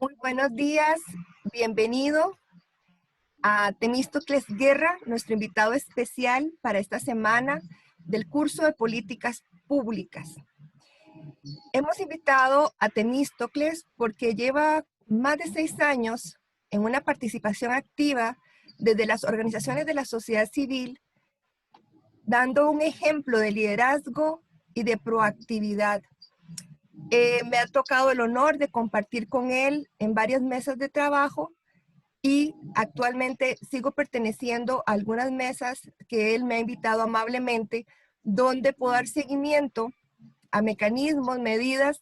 Muy buenos días, bienvenido a Temístocles Guerra, nuestro invitado especial para esta semana del curso de Políticas Públicas. Hemos invitado a Temístocles porque lleva más de 6 años en una participación activa desde las organizaciones de la sociedad civil, dando un ejemplo de liderazgo y de proactividad. Me ha tocado el honor de compartir con él en varias mesas de trabajo y actualmente sigo perteneciendo a algunas mesas que él me ha invitado amablemente, donde puedo dar seguimiento a mecanismos, medidas,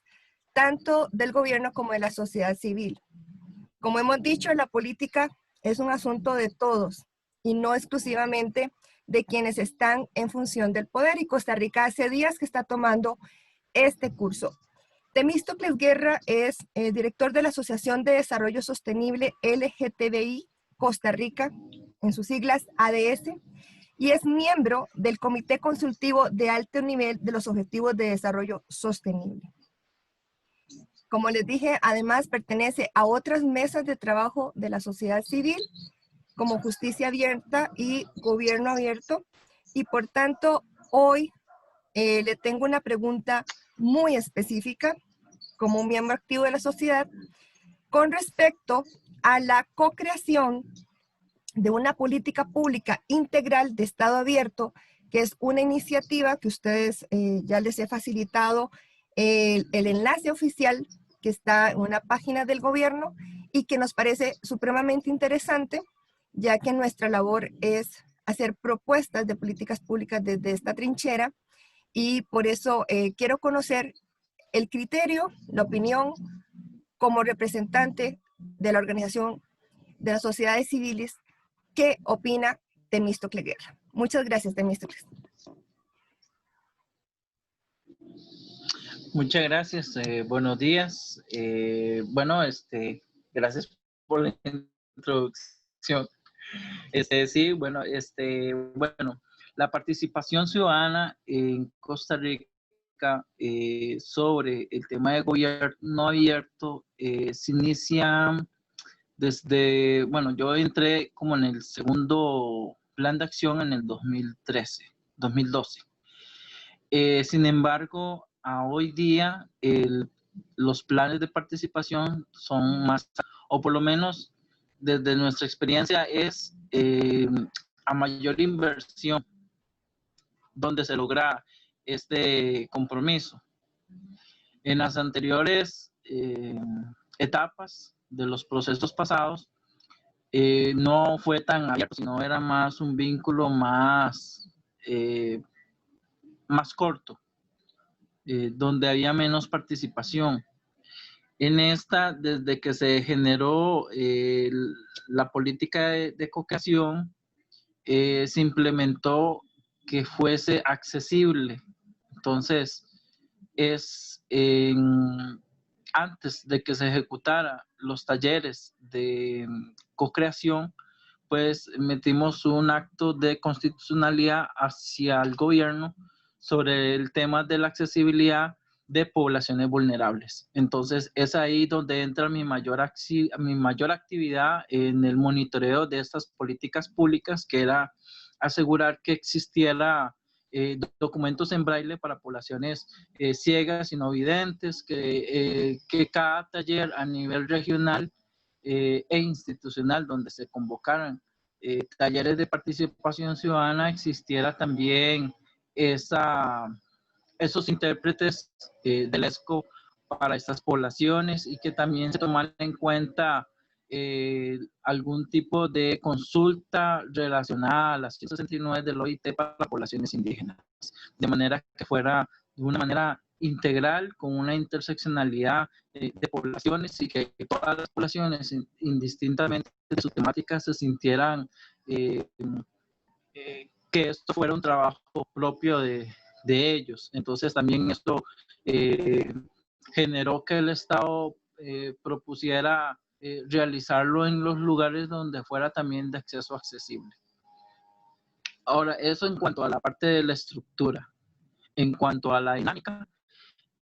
tanto del gobierno como de la sociedad civil. Como hemos dicho, la política es un asunto de todos y no exclusivamente de quienes están en función del poder. Y Costa Rica hace días que está tomando este curso. Temístocles Guerra es director de la Asociación de Desarrollo Sostenible LGTBI Costa Rica, en sus siglas ADS, y es miembro del Comité Consultivo de Alto Nivel de los Objetivos de Desarrollo Sostenible. Como les dije, además pertenece a otras mesas de trabajo de la sociedad civil, como Justicia Abierta y Gobierno Abierto, y por tanto hoy le tengo una pregunta muy específica como un miembro activo de la sociedad con respecto a la co-creación de una política pública integral de Estado abierto, que es una iniciativa que ustedes ya les he facilitado el enlace oficial que está en una página del gobierno y que nos parece supremamente interesante, ya que nuestra labor es hacer propuestas de políticas públicas desde esta trinchera y por eso quiero conocer el criterio, la opinión como representante de la organización de las sociedades civiles. ¿Qué opina Temístocles Guerra? Muchas gracias, Temístocles. Muchas gracias, buenos días. Gracias por la introducción. Sí, la participación ciudadana en Costa Rica sobre el tema de gobierno abierto se inicia desde, yo entré como en el segundo plan de acción en el 2012. Sin embargo, a hoy día los planes de participación son más, o por lo menos desde nuestra experiencia es a mayor inversión donde se logra este compromiso. En las anteriores etapas de los procesos pasados no fue tan abierto, sino era más un vínculo más corto, donde había menos participación. En esta, desde que se generó la política de co-creación, se implementó que fuese accesible. Entonces, antes de que se ejecutara los talleres de co-creación, pues metimos un acto de constitucionalidad hacia el gobierno sobre el tema de la accesibilidad de poblaciones vulnerables. Entonces, es ahí donde entra mi mayor actividad en el monitoreo de estas políticas públicas, que era asegurar que existiera documentos en braille para poblaciones ciegas y no videntes, que cada taller a nivel regional e institucional donde se convocaran talleres de participación ciudadana existiera también esos intérpretes del ESCO para estas poblaciones y que también se tomara en cuenta algún tipo de consulta relacionada a las 169 del OIT para poblaciones indígenas, de manera que fuera de una manera integral, con una interseccionalidad de poblaciones y que todas las poblaciones, indistintamente de sus temáticas, se sintieran que esto fuera un trabajo propio de ellos. Entonces también esto generó que el Estado propusiera realizarlo en los lugares donde fuera también de acceso accesible. Ahora, eso en cuanto a la parte de la estructura. En cuanto a la dinámica,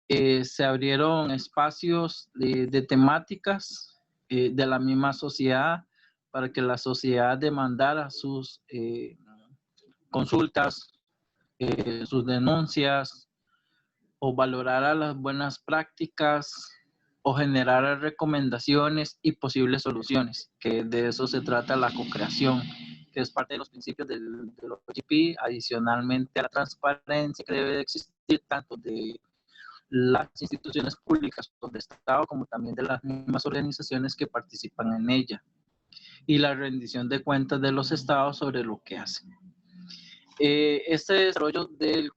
se abrieron espacios de temáticas de la misma sociedad, para que la sociedad demandara sus consultas, sus denuncias, o valorara las buenas prácticas, o generara recomendaciones y posibles soluciones, que de eso se trata la co-creación, que es parte de los principios del OGP, adicionalmente a la transparencia que debe de existir tanto de las instituciones públicas del Estado como también de las mismas organizaciones que participan en ella, y la rendición de cuentas de los estados sobre lo que hacen. Este desarrollo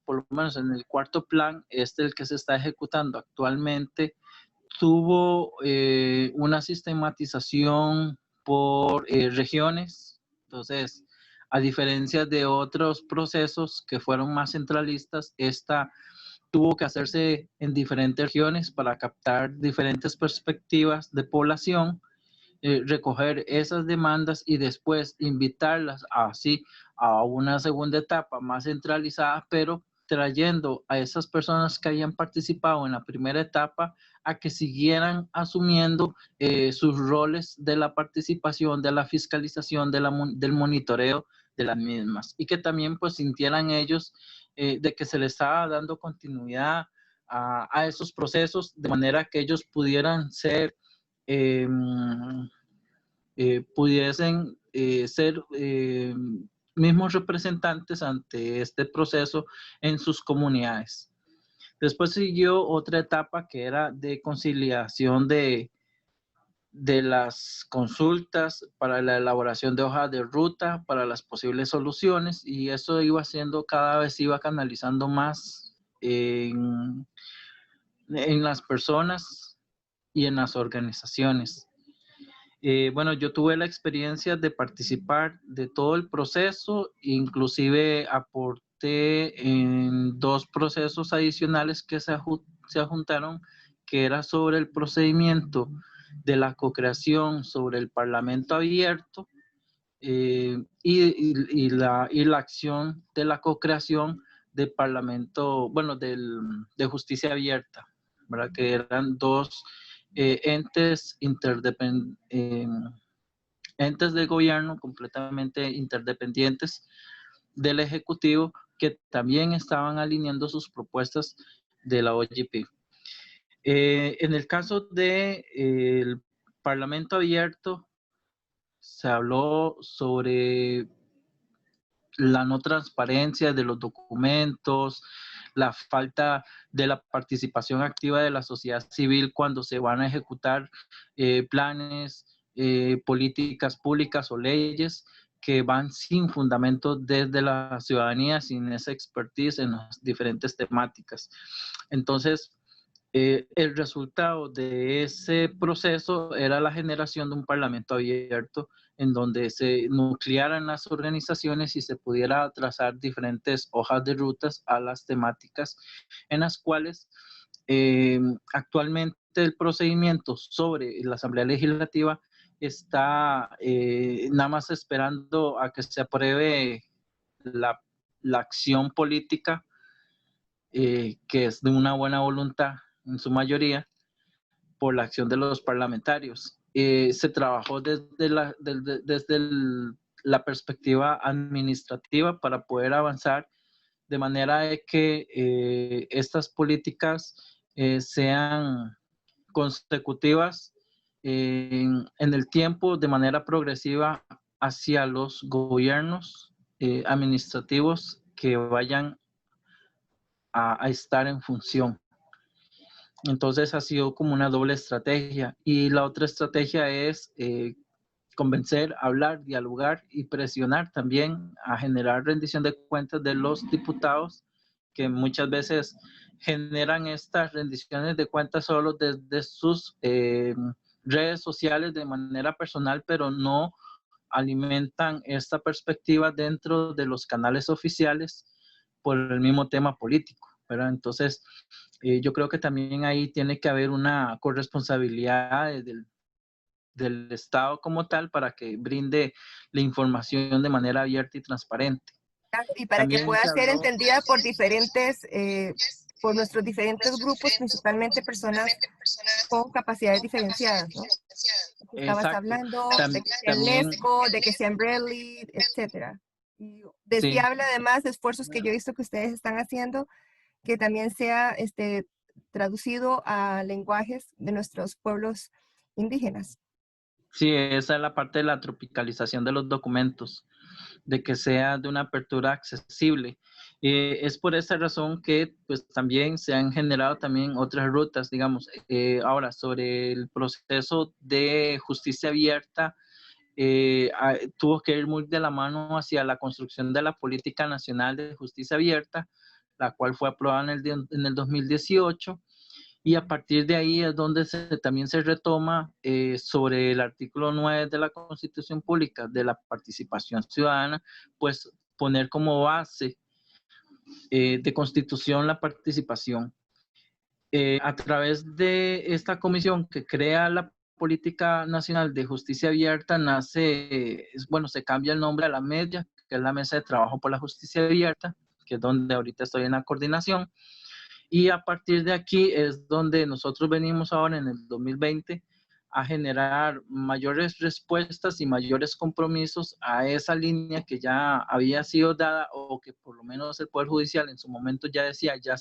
por lo menos en el cuarto plan, el que se está ejecutando actualmente, tuvo una sistematización por regiones. Entonces, a diferencia de otros procesos que fueron más centralistas, esta tuvo que hacerse en diferentes regiones para captar diferentes perspectivas de población, recoger esas demandas y después invitarlas así a una segunda etapa más centralizada, pero trayendo a esas personas que hayan participado en la primera etapa a que siguieran asumiendo sus roles de la participación, de la fiscalización, del monitoreo de las mismas, y que también pues sintieran ellos de que se les estaba dando continuidad a esos procesos, de manera que ellos pudieran ser pudiesen ser mismos representantes ante este proceso en sus comunidades. Después siguió otra etapa que era de conciliación de las consultas para la elaboración de hojas de ruta para las posibles soluciones, y eso iba haciendo, cada vez iba canalizando más en las personas y en las organizaciones. Bueno, yo tuve la experiencia de participar de todo el proceso, inclusive aporté en 2 procesos adicionales que se adjuntaron, que era sobre el procedimiento de la co-creación sobre el Parlamento abierto y la acción de la co-creación del Parlamento, bueno, de justicia abierta, ¿verdad? Que eran 2 entes entes del gobierno completamente interdependientes del Ejecutivo, que también estaban alineando sus propuestas de la OGP. En el caso del Parlamento abierto, se habló sobre la no transparencia de los documentos, la falta de la participación activa de la sociedad civil cuando se van a ejecutar planes, políticas públicas o leyes que van sin fundamento desde la ciudadanía, sin esa expertise en las diferentes temáticas. Entonces, el resultado de ese proceso era la generación de un parlamento abierto en donde se nuclearan las organizaciones y se pudiera trazar diferentes hojas de rutas a las temáticas en las cuales actualmente el procedimiento sobre la Asamblea Legislativa está nada más esperando a que se apruebe la acción política, que es de una buena voluntad en su mayoría, por la acción de los parlamentarios. Se trabajó desde la perspectiva administrativa para poder avanzar de manera de que estas políticas sean consecutivas en el tiempo de manera progresiva hacia los gobiernos administrativos que vayan a estar en función. Entonces ha sido como una doble estrategia, y la otra estrategia es convencer, hablar, dialogar y presionar también a generar rendición de cuentas de los diputados, que muchas veces generan estas rendiciones de cuentas solo desde sus redes sociales de manera personal, pero no alimentan esta perspectiva dentro de los canales oficiales por el mismo tema político, ¿verdad? Entonces, yo creo que también ahí tiene que haber una corresponsabilidad del Estado como tal para que brinde la información de manera abierta y transparente. Y para que También pueda se ser habló entendida por por nuestros diferentes grupos, principalmente personas con capacidades diferenciadas, ¿no? Estabas exacto. hablando de que sea en También, Lesco, de que sea en Braille, etcétera. Y sí. deseable además de esfuerzos que yo he visto que ustedes están haciendo, que también sea traducido a lenguajes de nuestros pueblos indígenas. Sí, esa es la parte de la tropicalización de los documentos, de que sea de una apertura accesible. Es por esa razón que pues también se han generado también otras rutas, digamos. Ahora, sobre el proceso de justicia abierta, tuvo que ir muy de la mano hacia la construcción de la Política Nacional de Justicia Abierta, la cual fue aprobada en el 2018. Y a partir de ahí es donde también se retoma sobre el artículo 9 de la Constitución Pública de la participación ciudadana, pues poner como base de constitución la participación. A través de esta comisión que crea la Política Nacional de Justicia Abierta, bueno, se cambia el nombre a la MEDIA, que es la Mesa de Trabajo por la Justicia Abierta, que es donde ahorita estoy en la coordinación. Y a partir de aquí es donde nosotros venimos ahora en el 2020 a generar mayores respuestas y mayores compromisos a esa línea que ya había sido dada o que por lo menos el Poder Judicial en su momento ya decía, ya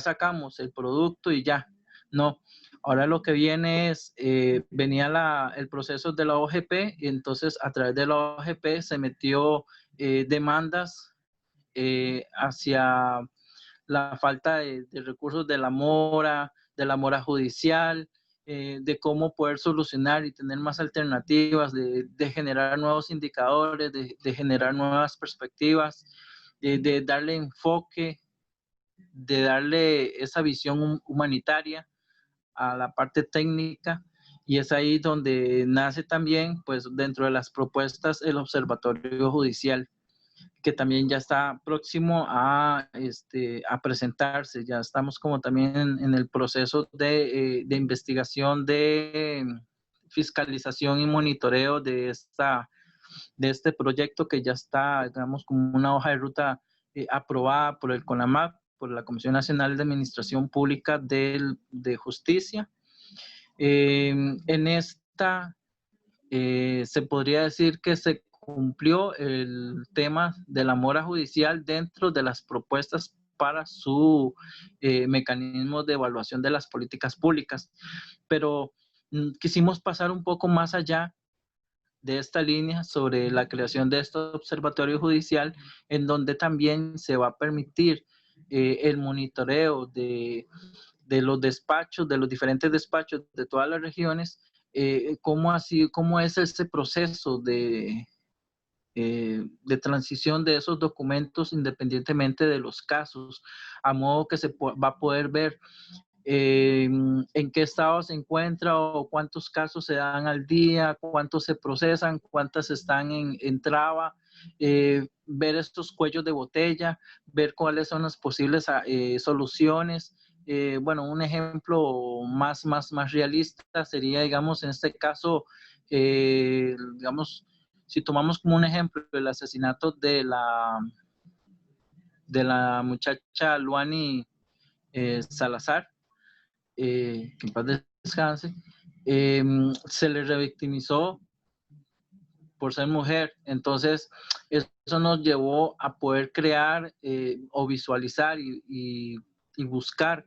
sacamos el producto y ya. No, ahora lo que viene es, venía el proceso de la OGP y entonces a través de la OGP se metió demandas hacia la falta de recursos de la mora judicial, de cómo poder solucionar y tener más alternativas, de generar nuevos indicadores, de generar nuevas perspectivas, de darle enfoque, de darle esa visión humanitaria a la parte técnica. Y es ahí donde nace también, pues dentro de las propuestas, el Observatorio Judicial, que también ya está próximo a presentarse. Ya estamos como también en el proceso de investigación, de fiscalización y monitoreo de este proyecto que ya está, digamos, como una hoja de ruta aprobada por el CONAMAP, por la Comisión Nacional de Administración Pública de Justicia. En esta se podría decir que se cumplió el tema de la mora judicial dentro de las propuestas para su mecanismo de evaluación de las políticas públicas, pero quisimos pasar un poco más allá de esta línea sobre la creación de este observatorio judicial, en donde también se va a permitir el monitoreo de los despachos, de los diferentes despachos de todas las regiones, cómo es ese proceso de transición de esos documentos independientemente de los casos, a modo que va a poder ver en qué estado se encuentra o cuántos casos se dan al día, cuántos se procesan, cuántas están en traba, ver estos cuellos de botella, ver cuáles son las posibles soluciones. Bueno, un ejemplo más realista sería, digamos, en este caso, digamos, si tomamos como un ejemplo el asesinato de la muchacha Luani Salazar, que en paz descanse, se le revictimizó por ser mujer. Entonces, eso nos llevó a poder crear o visualizar y buscar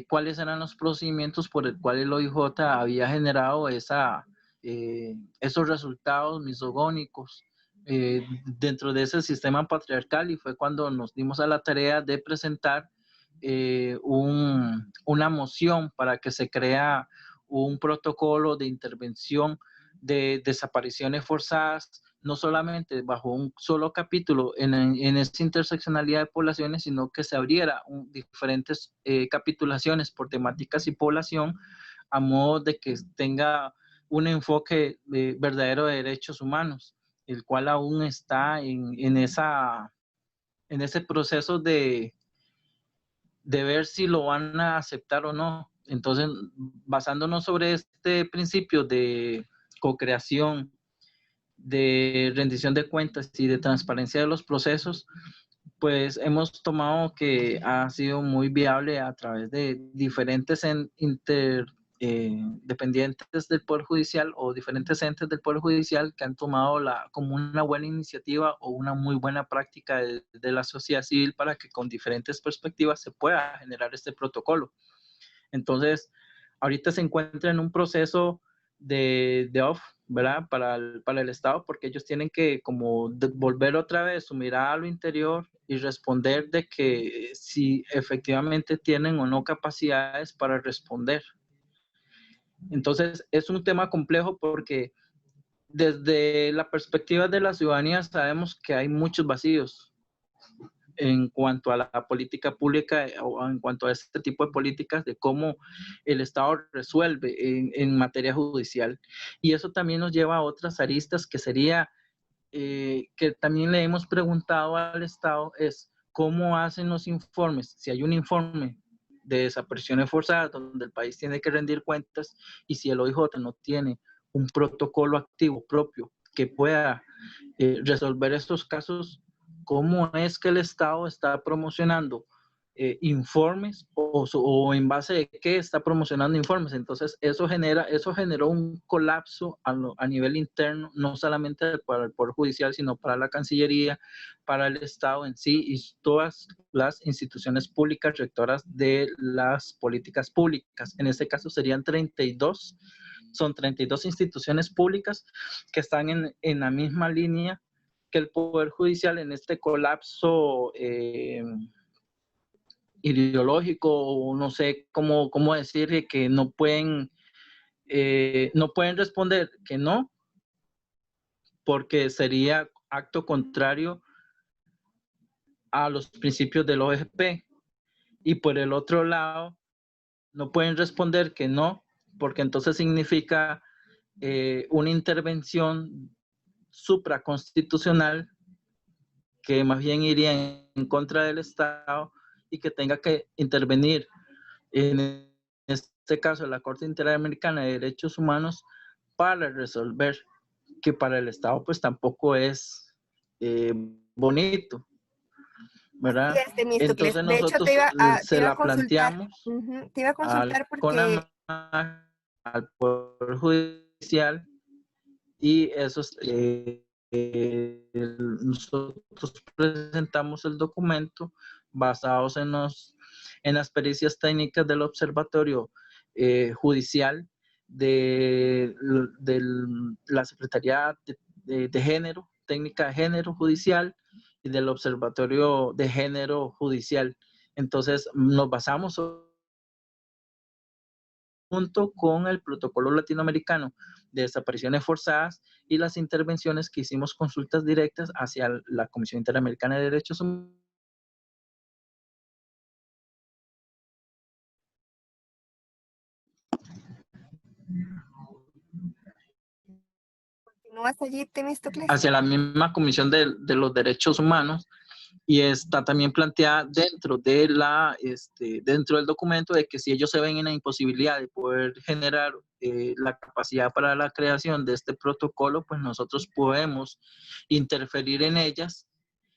cuáles eran los procedimientos por el cual el OIJ había generado esos resultados misogónicos dentro de ese sistema patriarcal, y fue cuando nos dimos a la tarea de presentar una moción para que se crea un protocolo de intervención de desapariciones forzadas, no solamente bajo un solo capítulo en esta interseccionalidad de poblaciones, sino que se abriera diferentes capitulaciones por temáticas y población, a modo de que tenga un enfoque verdadero de derechos humanos, el cual aún está en ese proceso de ver si lo van a aceptar o no. Entonces, basándonos sobre este principio de co-creación, de rendición de cuentas y de transparencia de los procesos, pues hemos tomado que ha sido muy viable a través de diferentes dependientes del Poder Judicial o diferentes entes del Poder Judicial que han tomado como una buena iniciativa o una muy buena práctica de la sociedad civil para que con diferentes perspectivas se pueda generar este protocolo. Entonces, ahorita se encuentra en un proceso de off, ¿verdad? Para el Estado, porque ellos tienen que como volver otra vez su mirada a lo interior y responder de que si efectivamente tienen o no capacidades para responder. Entonces, es un tema complejo porque desde la perspectiva de la ciudadanía sabemos que hay muchos vacíos en cuanto a la política pública o en cuanto a este tipo de políticas de cómo el Estado resuelve en materia judicial. Y eso también nos lleva a otras aristas que sería, que también le hemos preguntado al Estado, es cómo hacen los informes. Si hay un informe de desapariciones forzadas donde el país tiene que rendir cuentas y si el OIJ no tiene un protocolo activo propio que pueda resolver estos casos, cómo es que el Estado está promocionando informes o en base de qué está promocionando informes. Entonces, eso generó un colapso a nivel interno, no solamente para el Poder Judicial, sino para la Cancillería, para el Estado en sí y todas las instituciones públicas rectoras de las políticas públicas. En este caso serían 32, son 32 instituciones públicas que están en la misma línea que el Poder Judicial en este colapso ideológico, o no sé cómo decir, que no pueden responder que no, porque sería acto contrario a los principios del OEGP. Y por el otro lado, no pueden responder que no, porque entonces significa una intervención supraconstitucional que más bien iría en contra del Estado y que tenga que intervenir, en este caso, la Corte Interamericana de Derechos Humanos para resolver, que para el Estado pues tampoco es bonito, Así ¿verdad? es, Temístocles. Entonces De hecho, nosotros te se iba a la consultar, planteamos te iba a consultar porque al Poder Judicial y nosotros presentamos el documento basados en las pericias técnicas del Observatorio Judicial de la Secretaría de Género, Técnica de Género Judicial y del Observatorio de Género Judicial. Entonces nos basamos junto con el protocolo latinoamericano de desapariciones forzadas y las intervenciones que hicimos consultas directas hacia la Comisión Interamericana de Derechos Humanos. ¿continúas allí, Temístocles? Hacia la misma Comisión de los Derechos Humanos y está también planteada dentro del documento de que si ellos se ven en la imposibilidad de poder generar la capacidad para la creación de este protocolo, pues nosotros podemos interferir en ellas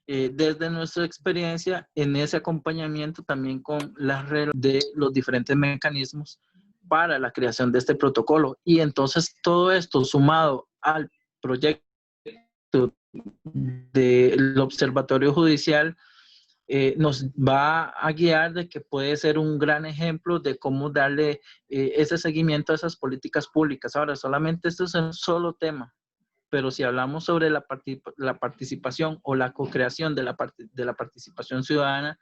desde nuestra experiencia en ese acompañamiento también con las reglas de los diferentes mecanismos para la creación de este protocolo. Y entonces todo esto sumado al proyecto del Observatorio Judicial nos va a guiar de que puede ser un gran ejemplo de cómo darle ese seguimiento a esas políticas públicas. Ahora, solamente esto es un solo tema, pero si hablamos sobre la participación o la co-creación de la participación ciudadana,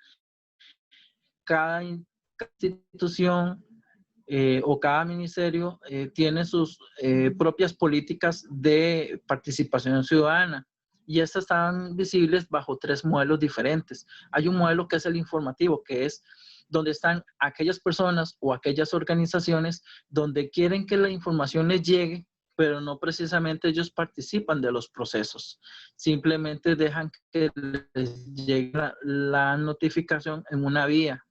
cada institución o cada ministerio tiene sus propias políticas de participación ciudadana y estas están visibles bajo 3 modelos diferentes. Hay un modelo que es el informativo, que es donde están aquellas personas o aquellas organizaciones donde quieren que la información les llegue, pero no precisamente ellos participan de los procesos. Simplemente dejan que les llegue la notificación en una vía.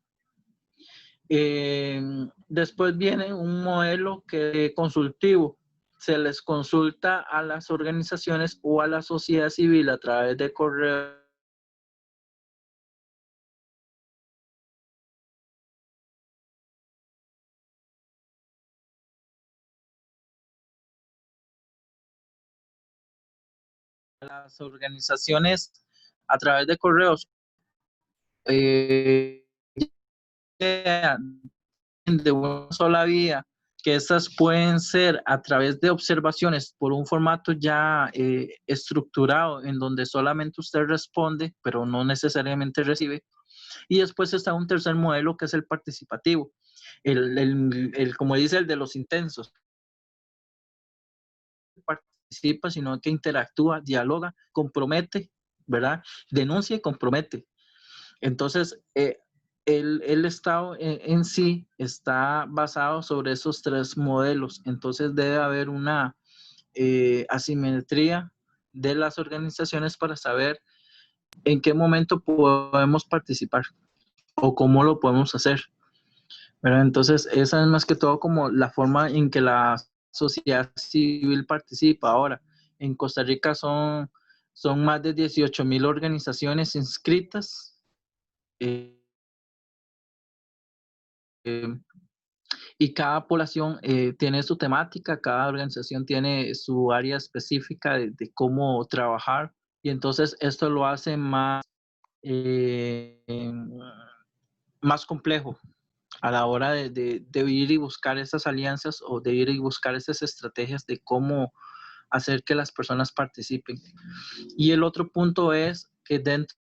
Después viene un modelo que consultivo. Se les consulta a las organizaciones o a la sociedad civil a través de correo las organizaciones a través de correos de una sola vía, que estas pueden ser a través de observaciones por un formato ya estructurado, en donde solamente usted responde, pero no necesariamente recibe. Y después está un tercer modelo, que es el participativo, como dice el de los intensos. Participa, sino que interactúa, dialoga, compromete, ¿verdad? Denuncia y compromete. Entonces, el Estado en sí está basado sobre esos tres modelos. Entonces, debe haber una asimetría de las organizaciones para saber en qué momento podemos participar o cómo lo podemos hacer, ¿verdad? Entonces, esa es más que todo como la forma en que la sociedad civil participa. Ahora, en Costa Rica son más de 18,000 organizaciones inscritas. Y cada población tiene su temática, cada organización tiene su área específica de cómo trabajar, y entonces esto lo hace eh, más complejo a la hora de ir y buscar esas alianzas o de ir y buscar esas estrategias de cómo hacer que las personas participen. Y el otro punto es que dentro